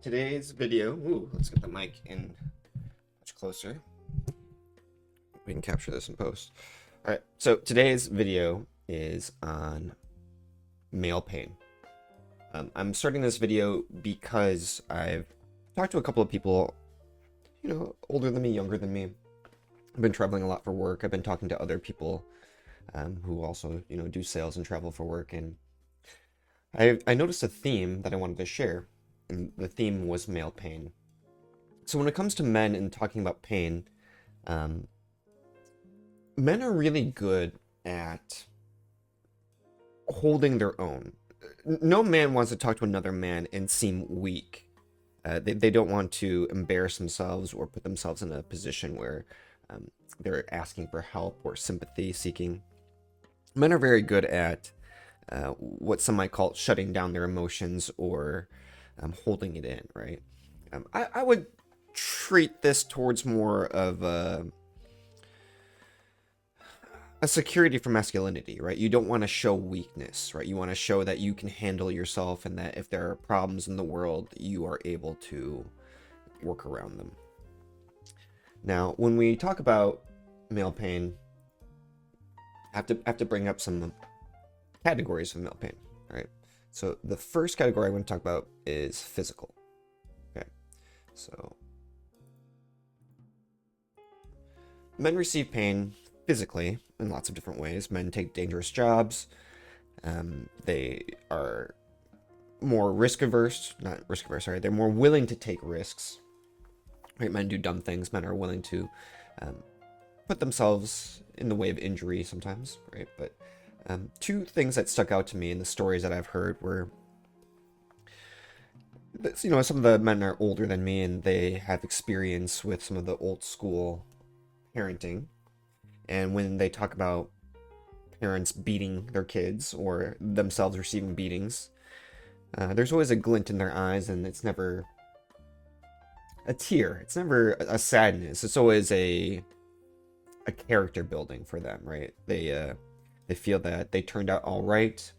Today's video, let's get the mic in much closer. We can capture this in post. All right, so today's video is on male pain. I'm starting this video because I've talked to a couple of people, older than me, younger than me. I've been traveling a lot for work. I've been talking to other people who also, do sales and travel for work. And I noticed a theme that I wanted to share. And the theme was male pain. So when it comes to men and talking about pain, men are really good at holding their own. No man wants to talk to another man and seem weak. They don't want to embarrass themselves or put themselves in a position where they're asking for help or sympathy seeking. Men are very good at what some might call shutting down their emotions or holding it in, right? I would treat this towards more of a security for masculinity, right? You don't want to show weakness, right? You want to show that you can handle yourself and that if there are problems in the world, you are able to work around them. Now, when we talk about male pain, I have to bring up some categories of male pain, right? So the first category I want to talk about is physical. Okay, so men receive pain physically in lots of different ways. Men take dangerous jobs. They are more sorry. They're more willing to take risks. Right? Men do dumb things. Men are willing to put themselves in the way of injury sometimes, right? But two things that stuck out to me in the stories that I've heard were, some of the men are older than me and they have experience with some of the old school parenting. And when they talk about parents beating their kids or themselves receiving beatings, there's always a glint in their eyes, and it's never a tear. It's never a sadness. It's always a character building for them, right? They feel that they turned out all right,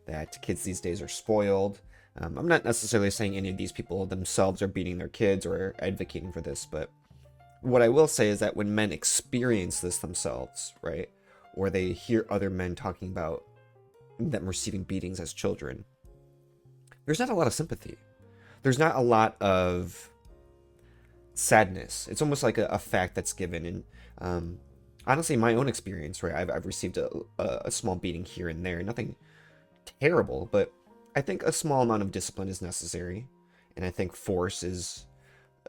that kids these days are spoiled. I'm not necessarily saying any of these people themselves are beating their kids or advocating for this, but what I will say is that when men experience this themselves, right, or they hear other men talking about them receiving beatings as children, there's not a lot of sympathy. There's not a lot of sadness. It's almost like a fact that's given. And honestly, my own experience, right, I've received a small beating here and there. Nothing terrible, but I think a small amount of discipline is necessary. And I think force is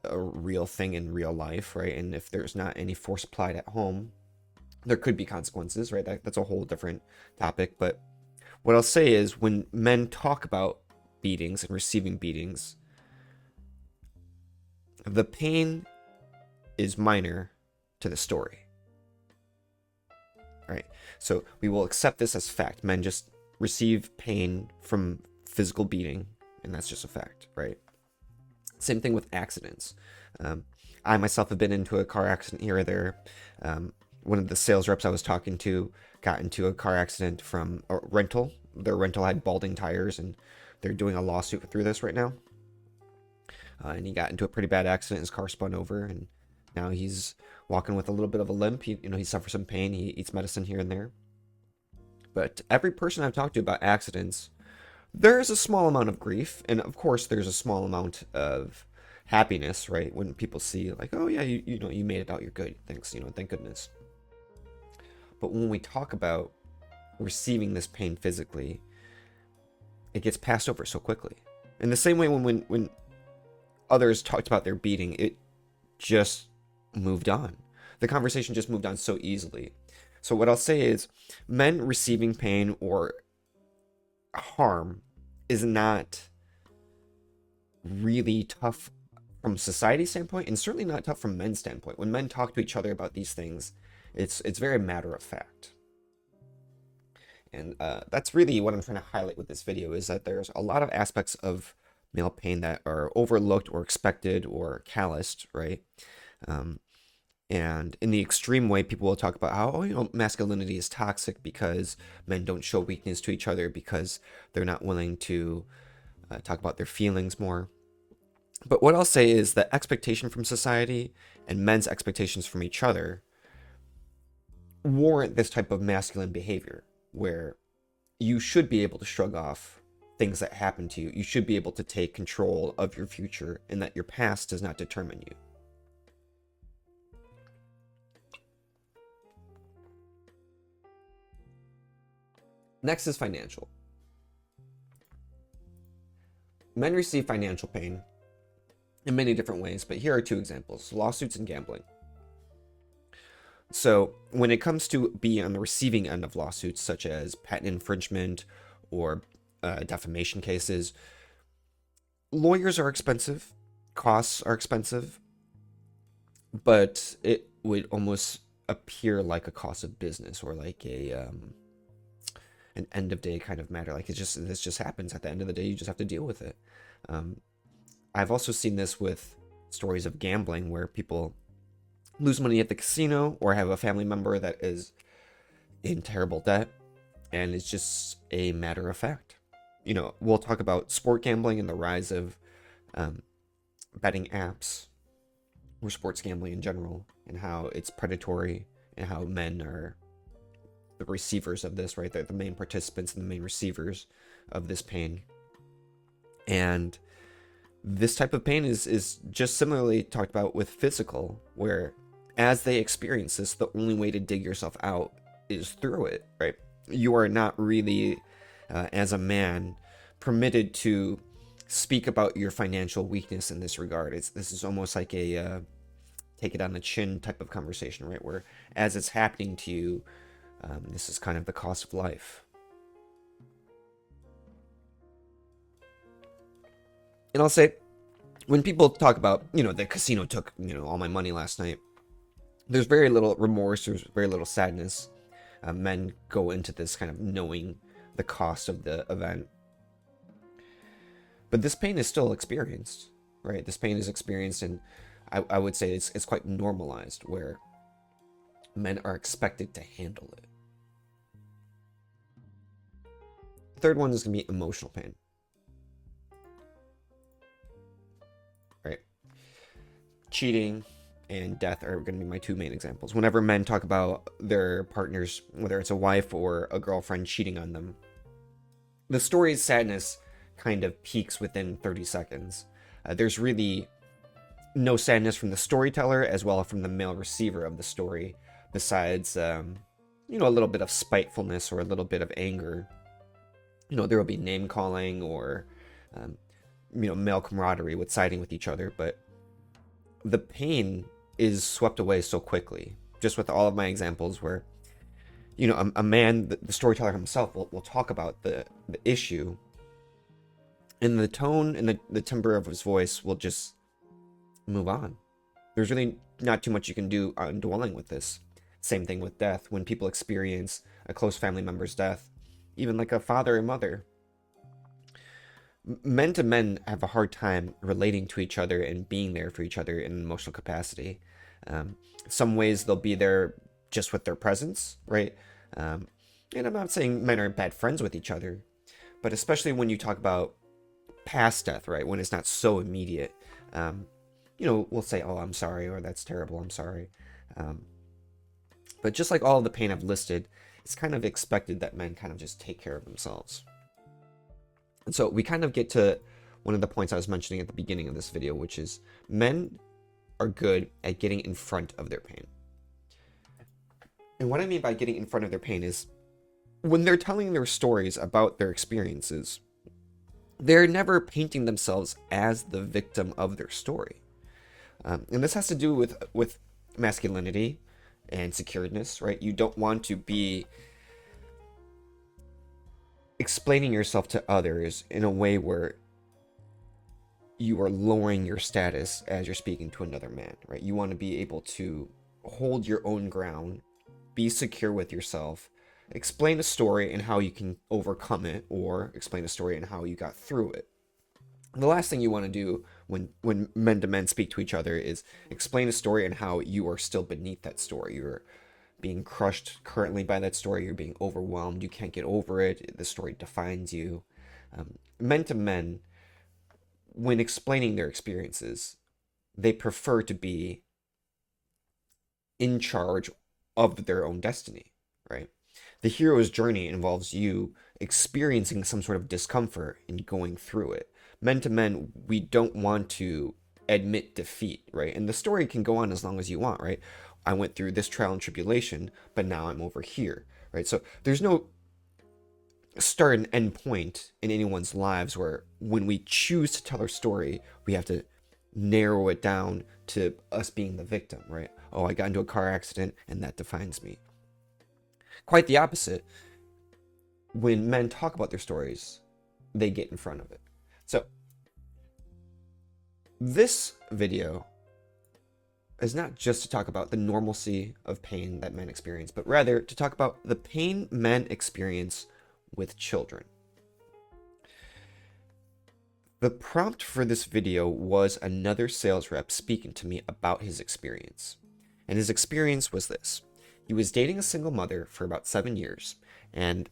a real thing in real life, right? And if there's not any force applied at home, there could be consequences, right? That's a whole different topic. But what I'll say is when men talk about beatings and receiving beatings, the pain is minor to the story. Right? So we will accept this as fact. Men just receive pain from physical beating, and that's just a fact, right? Same thing with accidents. I myself have been into a car accident here or there. One of the sales reps I was talking to got into a car accident from a rental. Their rental had balding tires, and they're doing a lawsuit through this right now. And he got into a pretty bad accident. His car spun over, and now he's walking with a little bit of a limp. He suffers some pain. He eats medicine here and there. But every person I've talked to about accidents, there's a small amount of grief, and of course there's a small amount of happiness, right? When people see like, oh yeah, you made it out, you're good, thanks, thank goodness. But when we talk about receiving this pain physically, it gets passed over so quickly. In the same way when others talked about their beating, it just moved on. The conversation just moved on so easily. So what I'll say is men receiving pain or harm is not really tough from society's standpoint, and certainly not tough from men's standpoint. When men talk to each other about these things, it's very matter of fact. And that's really what I'm trying to highlight with this video, is that there's a lot of aspects of male pain that are overlooked or expected or calloused, right? And in the extreme way, people will talk about how, masculinity is toxic because men don't show weakness to each other because they're not willing to talk about their feelings more. But what I'll say is that expectation from society and men's expectations from each other warrant this type of masculine behavior where you should be able to shrug off things that happen to you. You should be able to take control of your future and that your past does not determine you. Next is financial. Men receive financial pain in many different ways, but here are two examples: lawsuits and gambling. So, when it comes to being on the receiving end of lawsuits, such as patent infringement or defamation cases, lawyers are expensive, costs are expensive, but it would almost appear like a cost of business or like an end of day kind of matter. Like this just happens at the end of the day. You just have to deal with it. Um, I've also seen this with stories of gambling where people lose money at the casino or have a family member that is in terrible debt, and it's just a matter of fact. We'll talk about sport gambling and the rise of um, betting apps or sports gambling in general, and how it's predatory and how men are the receivers of this, right? They're the main participants and the main receivers of this pain. And this type of pain is just similarly talked about with physical, where as they experience this, the only way to dig yourself out is through it, right? You are not really, as a man, permitted to speak about your financial weakness in this regard. This is almost like a take it on the chin type of conversation, right? Where as it's happening to you, this is kind of the cost of life. And I'll say, when people talk about, the casino took, all my money last night, there's very little remorse, there's very little sadness. Men go into this kind of knowing the cost of the event. But this pain is still experienced, right? This pain is experienced, and I would say it's quite normalized, where men are expected to handle it. The third one is going to be emotional pain. Right? Cheating and death are going to be my two main examples. Whenever men talk about their partners, whether it's a wife or a girlfriend cheating on them, the story's sadness kind of peaks within 30 seconds. There's really no sadness from the storyteller as well as from the male receiver of the story, besides, a little bit of spitefulness or a little bit of anger. There will be name calling or, male camaraderie with siding with each other, but the pain is swept away so quickly. Just with all of my examples where, a man, the storyteller himself, will talk about the issue, and the tone and the timbre of his voice will just move on. There's really not too much you can do on dwelling with this. Same thing with death. When people experience a close family member's death, even like a father and mother, men to men have a hard time relating to each other and being there for each other in an emotional capacity. Some ways they'll be there just with their presence, right? And I'm not saying men are bad friends with each other, but especially when you talk about past death, right? When it's not so immediate, we'll say, "Oh, I'm sorry," or "That's terrible, I'm sorry." But just like all of the pain I've listed, it's kind of expected that men kind of just take care of themselves. And so we kind of get to one of the points I was mentioning at the beginning of this video, which is men are good at getting in front of their pain. And what I mean by getting in front of their pain is when they're telling their stories about their experiences, they're never painting themselves as the victim of their story. And this has to do with masculinity and securedness, right? You don't want to be explaining yourself to others in a way where you are lowering your status as you're speaking to another man, right? You want to be able to hold your own ground, be secure with yourself, explain a story and how you can overcome it, or explain a story and how you got through it. The last thing you want to do when men to men speak to each other is explain a story and how you are still beneath that story. You're being crushed currently by that story. You're being overwhelmed. You can't get over it. The story defines you. Men to men, when explaining their experiences, they prefer to be in charge of their own destiny, right? The hero's journey involves you experiencing some sort of discomfort and going through it. Men to men, we don't want to admit defeat, right? And the story can go on as long as you want, right? I went through this trial and tribulation, but now I'm over here, right? So there's no start and end point in anyone's lives where when we choose to tell our story, we have to narrow it down to us being the victim, right? Oh, I got into a car accident and that defines me. Quite the opposite. When men talk about their stories, they get in front of it. So, this video is not just to talk about the normalcy of pain that men experience, but rather to talk about the pain men experience with children. The prompt for this video was another sales rep speaking to me about his experience. And his experience was this. He was dating a single mother for about 7 years. And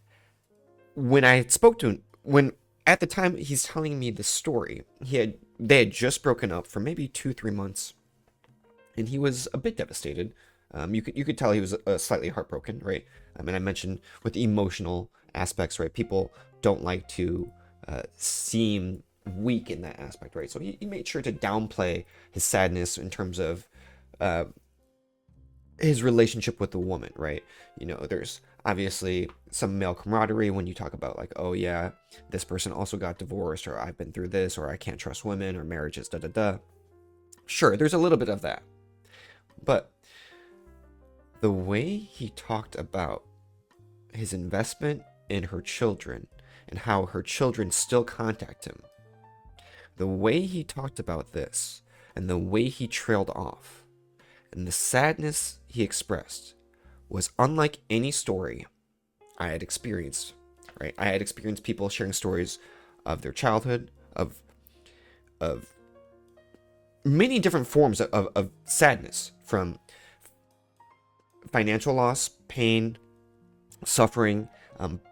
when I spoke to him, at the time he's telling me the story, they had just broken up for maybe 2-3 months. And he was a bit devastated. You could tell he was slightly heartbroken, right? And I mentioned with the emotional aspects, right? People don't like to seem weak in that aspect, right? So he made sure to downplay his sadness in terms of his relationship with the woman, right? You know, there's obviously some male camaraderie when you talk about like, oh yeah, this person also got divorced, or I've been through this, or I can't trust women, or marriages, da da da. Sure, there's a little bit of that. But the way he talked about his investment in her children and how her children still contact him, the way he talked about this and the way he trailed off and the sadness he expressed was unlike any story I had experienced, right? I had experienced people sharing stories of their childhood, of many different forms of sadness, from financial loss, pain, suffering,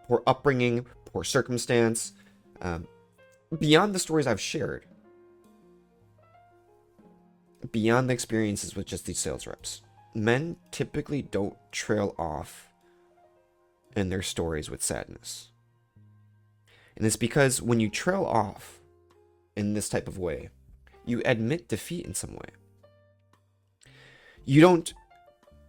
poor upbringing, poor circumstance, beyond the stories I've shared, beyond the experiences with just these sales reps. Men typically don't trail off in their stories with sadness. And it's because when you trail off in this type of way, you admit defeat in some way. You don't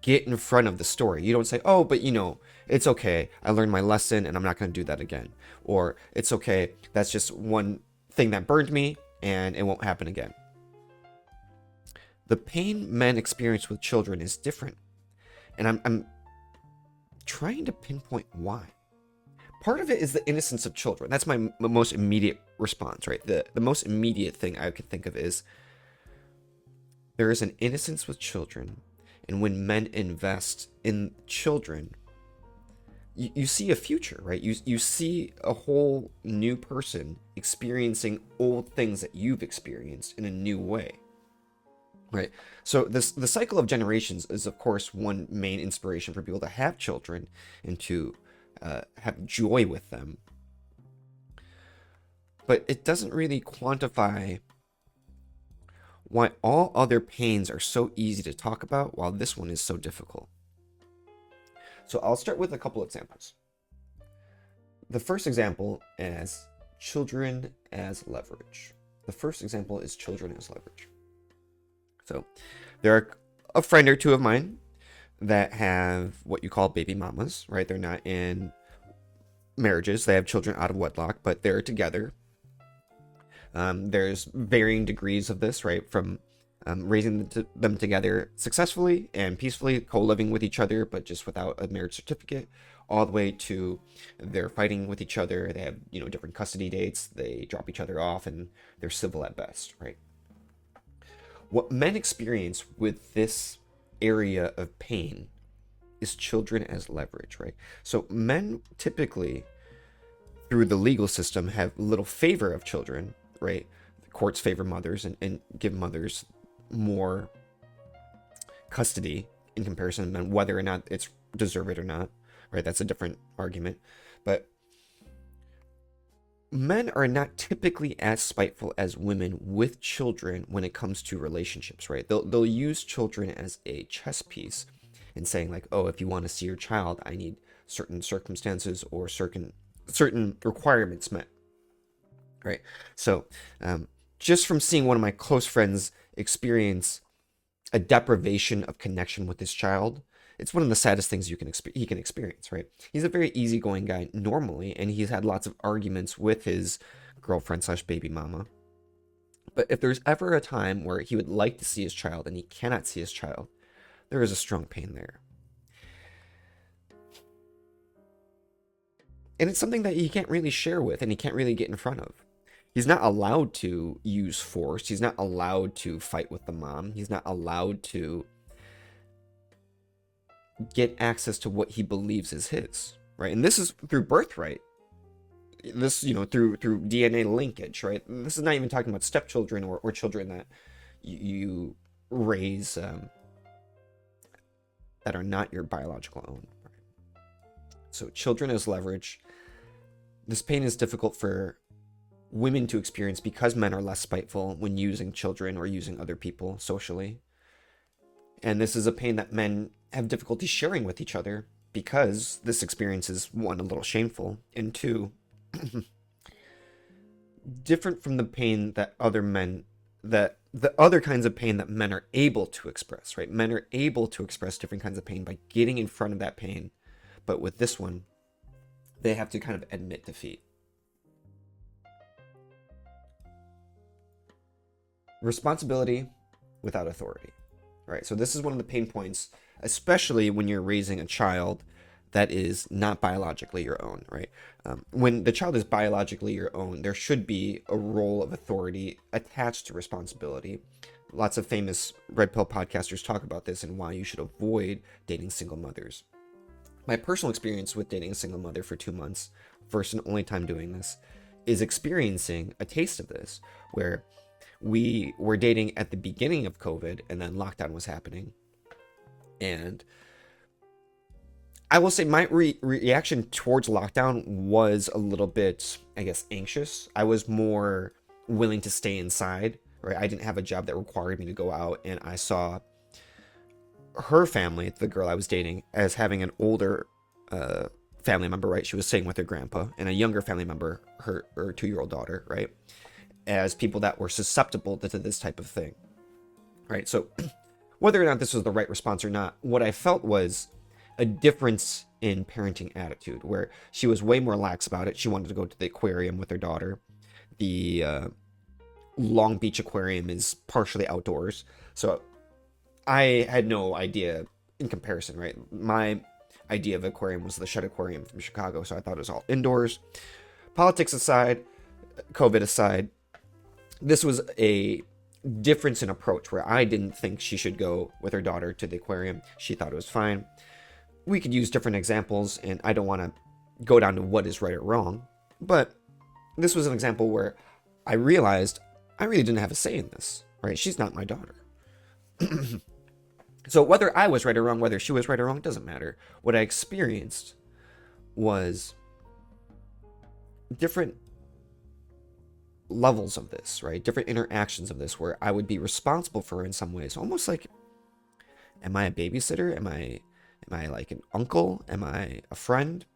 get in front of the story. You don't say, oh, but you know, it's okay. I learned my lesson and I'm not going to do that again. Or it's okay. That's just one thing that burned me and it won't happen again. The pain men experience with children is different. And I'm trying to pinpoint why. Part of it is the innocence of children. That's my most immediate response, right? The most immediate thing I could think of is there is an innocence with children. And when men invest in children, you see a future, right? You see a whole new person experiencing old things that you've experienced in a new way, right? So the cycle of generations is, of course, one main inspiration for people to have children and to have joy with them. But it doesn't really quantify why all other pains are so easy to talk about while this one is so difficult. So I'll start with a couple examples. The first example is children as leverage. The first example is children as leverage. So there are a friend or two of mine that have what you call baby mamas, right? They're not in marriages. They have children out of wedlock, but they're together. There's varying degrees of this, right? From raising them together successfully and peacefully, co-living with each other, but just without a marriage certificate, all the way to they're fighting with each other. They have, different custody dates. They drop each other off, and they're civil at best, right? What men experience with this area of pain is children as leverage, right? So men typically, through the legal system, have little favor of children, right? The courts favor mothers and give mothers more custody in comparison to men, whether or not it's deserved or not, right? That's a different argument. But Men are not typically as spiteful as women with children when it comes to relationships, right? They'll use children as a chess piece and saying like, oh, if you want to see your child, I need certain circumstances or certain requirements met, right? So, just from seeing one of my close friends experience a deprivation of connection with his child, it's one of the saddest things he can experience, right? He's a very easygoing guy normally, and he's had lots of arguments with his girlfriend slash baby mama. But if there's ever a time where he would like to see his child and he cannot see his child, there is a strong pain there. And it's something that he can't really share with and he can't really get in front of. He's not allowed to use force. He's not allowed to fight with the mom. He's not allowed to get access to what he believes is his, right? And this is through birthright. This, through DNA linkage, right? This is not even talking about stepchildren or children that you raise that are not your biological own. Right? So children as leverage. This pain is difficult for women to experience because men are less spiteful when using children or using other people socially. And this is a pain that men have difficulty sharing with each other because this experience is, one, a little shameful, and two, different from the pain that the other kinds of pain that men are able to express, right? Men are able to express different kinds of pain by getting in front of that pain. But with this one, they have to kind of admit defeat. Responsibility without authority, right? So this is one of the pain points, especially when you're raising a child that is not biologically your own, right? When the child is biologically your own, there should be a role of authority attached to responsibility. Lots of famous Red Pill podcasters talk about this and why you should avoid dating single mothers. My personal experience with dating a single mother for 2 months, first and only time doing this, is experiencing a taste of this, where we were dating at the beginning of COVID and then lockdown was happening. And I will say my reaction towards lockdown was a little bit, I guess, anxious. I was more willing to stay inside, right? I didn't have a job that required me to go out, and I saw her family, the girl I was dating, as having an older family member, right? She was staying with her grandpa, and a younger family member, her 2-year-old daughter, right? As people that were susceptible to this type of thing, right? So whether or not this was the right response or not, what I felt was a difference in parenting attitude, where she was way more lax about it. She wanted to go to the aquarium with her daughter. The Long Beach Aquarium is partially outdoors, so I had no idea in comparison, right? My idea of aquarium was the Shed Aquarium from Chicago, so I thought it was all indoors. Politics aside, COVID aside, this was a difference in approach where I didn't think she should go with her daughter to the aquarium. She thought it was fine. We could use different examples, and I don't want to go down to what is right or wrong, but this was an example where I realized I really didn't have a say in this, right? She's not my daughter. So whether I was right or wrong, whether she was right or wrong, doesn't matter. What I experienced was different levels of this, right? Different interactions of this, where I would be responsible for her in some ways. Almost like, am I a babysitter? Am I like an uncle? Am I a friend?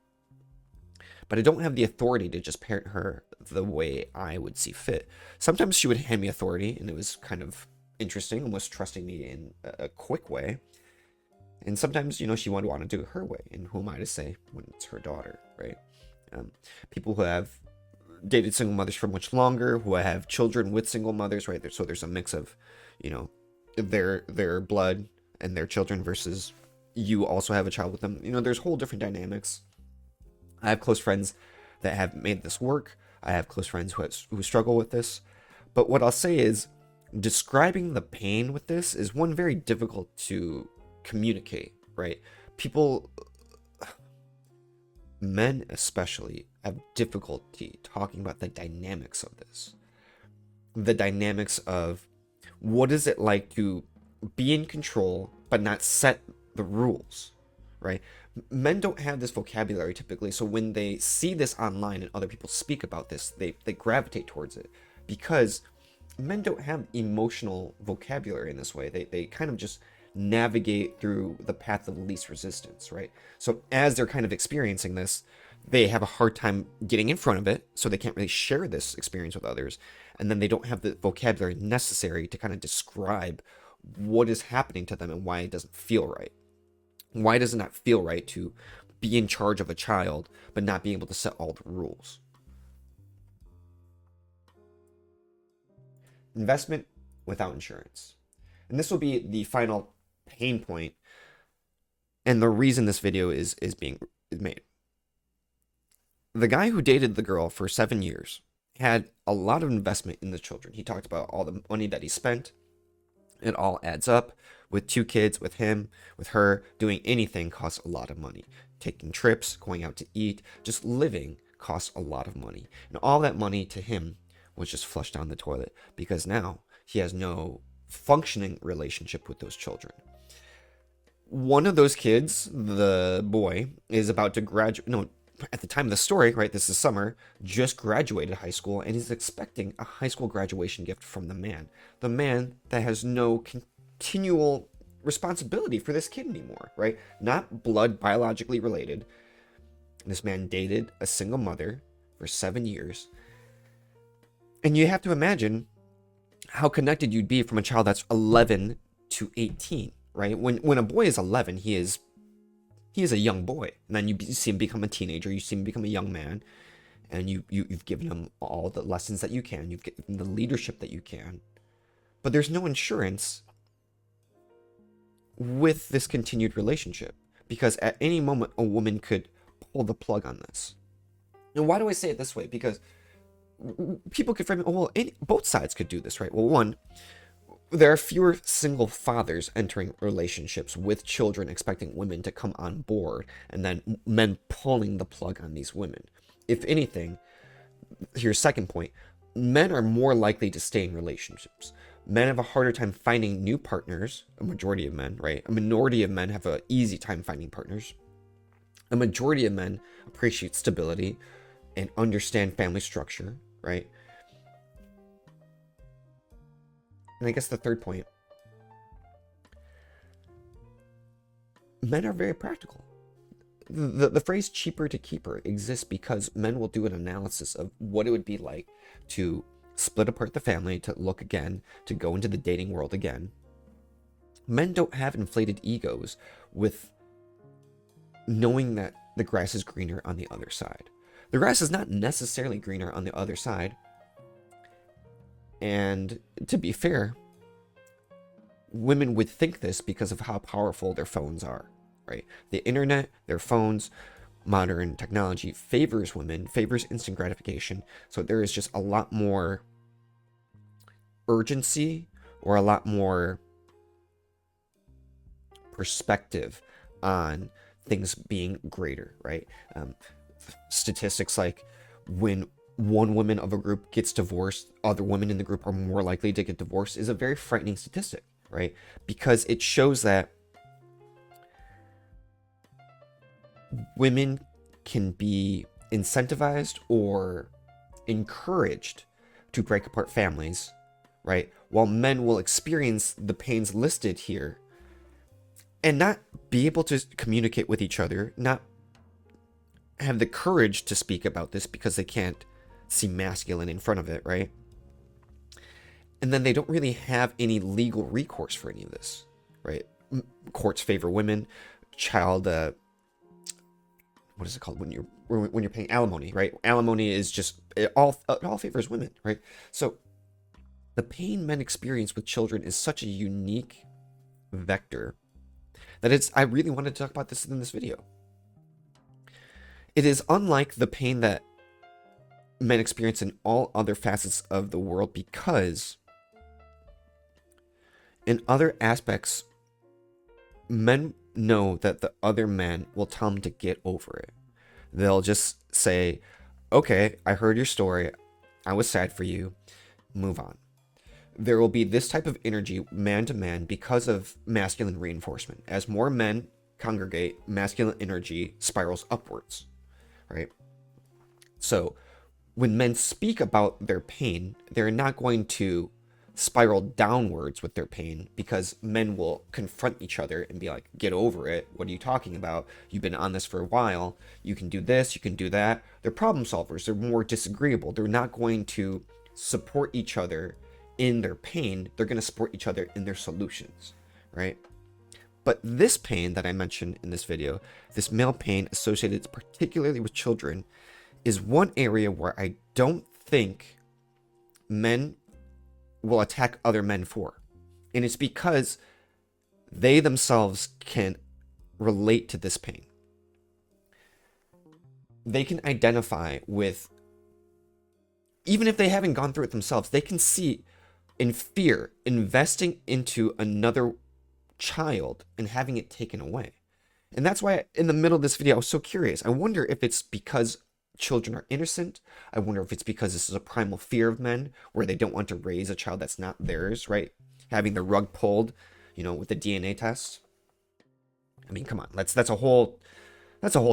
But I don't have the authority to just parent her the way I would see fit. Sometimes she would hand me authority, and it was kind of interesting, almost trusting me in a quick way. And sometimes, she would want to do it her way. And who am I to say when it's her daughter, right? People who have dated single mothers for much longer, who have children with single mothers, right? So there's a mix of, their blood and their children versus you also have a child with them. There's whole different dynamics. I have close friends that have made this work. I have close friends who struggle with this. But what I'll say is, describing the pain with this is one very difficult to communicate, right? Men especially, have difficulty talking about the dynamics of this. The dynamics of what is it like to be in control but not set the rules, right? Men don't have this vocabulary typically, so when they see this online and other people speak about this, they gravitate towards it because men don't have emotional vocabulary in this way. They kind of just navigate through the path of least resistance, right? So as they're kind of experiencing this, they have a hard time getting in front of it, so they can't really share this experience with others. And then they don't have the vocabulary necessary to kind of describe what is happening to them and why it doesn't feel right. Why does it not feel right to be in charge of a child but not be able to set all the rules? Investment without insurance. And this will be the final pain point and the reason this video is being made. The guy who dated the girl for 7 years had a lot of investment in the children. He talked about all the money that he spent. It all adds up. With 2 kids, with him, with her, doing anything costs a lot of money. Taking trips, going out to eat, just living costs a lot of money. And all that money to him was just flushed down the toilet because now he has no functioning relationship with those children. One of those kids, the boy, is about to graduate. No, at the time of the story, right, this is summer, just graduated high school and is expecting a high school graduation gift from the man. The man that has no continual responsibility for this kid anymore, right? Not blood biologically related. This man dated a single mother for 7 years. And you have to imagine how connected you'd be from a child that's 11 to 18, right? When a boy is 11, he is a young boy. And then you see him become a teenager, you see him become a young man, and you've given him all the lessons that you can, you've given him the leadership that you can. But there's no insurance with this continued relationship because at any moment a woman could pull the plug on this. And why do I say it this way? Because people could frame it, well, both sides could do this, right? Well, one, there are fewer single fathers entering relationships with children expecting women to come on board and then men pulling the plug on these women. If anything, here's second point, men are more likely to stay in relationships. Men have a harder time finding new partners, a majority of men, right? A minority of men have an easy time finding partners. A majority of men appreciate stability and understand family structure, right? And I guess the third point, men are very practical. The phrase cheaper to keeper exists because men will do an analysis of what it would be like to split apart the family, to look again, to go into the dating world again. Men don't have inflated egos with knowing that the grass is greener on the other side. The grass is not necessarily greener on the other side. And to be fair, women would think this because of how powerful their phones are, right? The internet, their phones, modern technology favors women, favors instant gratification. So there is just a lot more urgency or a lot more perspective on things being greater, right? Statistics like when one woman of a group gets divorced, other women in the group are more likely to get divorced is a very frightening statistic, right? Because it shows that women can be incentivized or encouraged to break apart families, right? While men will experience the pains listed here and not be able to communicate with each other, not have the courage to speak about this because they can't seem masculine in front of it, right? And then they don't really have any legal recourse for any of this, right? Courts favor women, child, what is it called when you're paying alimony, right? Alimony is just it all favors women, right? So the pain men experience with children is such a unique vector that I really wanted to talk about this in this video. It is unlike the pain that men experience in all other facets of the world because in other aspects, men know that the other men will tell them to get over it. They'll just say, okay, I heard your story. I was sad for you. Move on. There will be this type of energy man to man because of masculine reinforcement. As more men congregate, masculine energy spirals upwards, right? So when men speak about their pain, they're not going to spiral downwards with their pain, because men will confront each other and be like, get over it. What are you talking about? You've been on this for a while. You can do this, you can do that. They're problem solvers. They're more disagreeable. They're not going to support each other in their pain. They're going to support each other in their solutions, right? But this pain that I mentioned in this video, this male pain associated particularly with children, is one area where I don't think men will attack other men for. And it's because they themselves can relate to this pain. They can identify with, even if they haven't gone through it themselves, they can see in fear investing into another child and having it taken away. And that's why in the middle of this video, I was so curious. I wonder if it's because children are innocent. I wonder if it's because this is a primal fear of men, where they don't want to raise a child that's not theirs, right? Having the rug pulled, with the DNA test. I mean, come on, that's a whole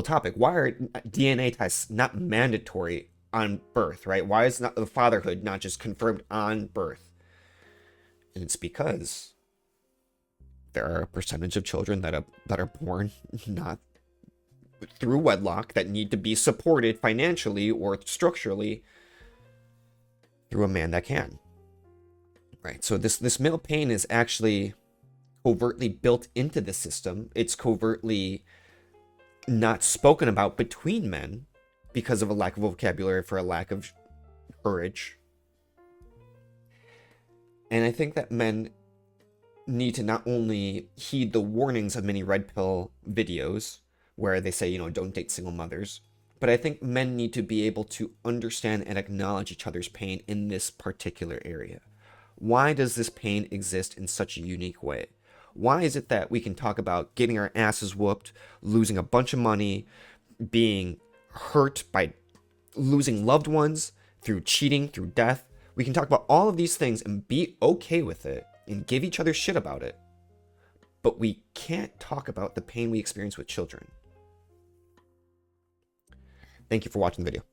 topic. Why are DNA tests not mandatory on birth, right? Why is not the fatherhood not just confirmed on birth? And it's because there are a percentage of children that are born not through wedlock, that need to be supported financially or structurally through a man that can. Right? So this male pain is actually covertly built into the system. It's covertly not spoken about between men because of a lack of vocabulary, for a lack of courage. And I think that men need to not only heed the warnings of many red pill videos where they say, don't date single mothers, but I think men need to be able to understand and acknowledge each other's pain in this particular area. Why does this pain exist in such a unique way? Why is it that we can talk about getting our asses whooped, losing a bunch of money, being hurt by losing loved ones, through cheating, through death? We can talk about all of these things and be okay with it and give each other shit about it. But we can't talk about the pain we experience with children. Thank you for watching the video.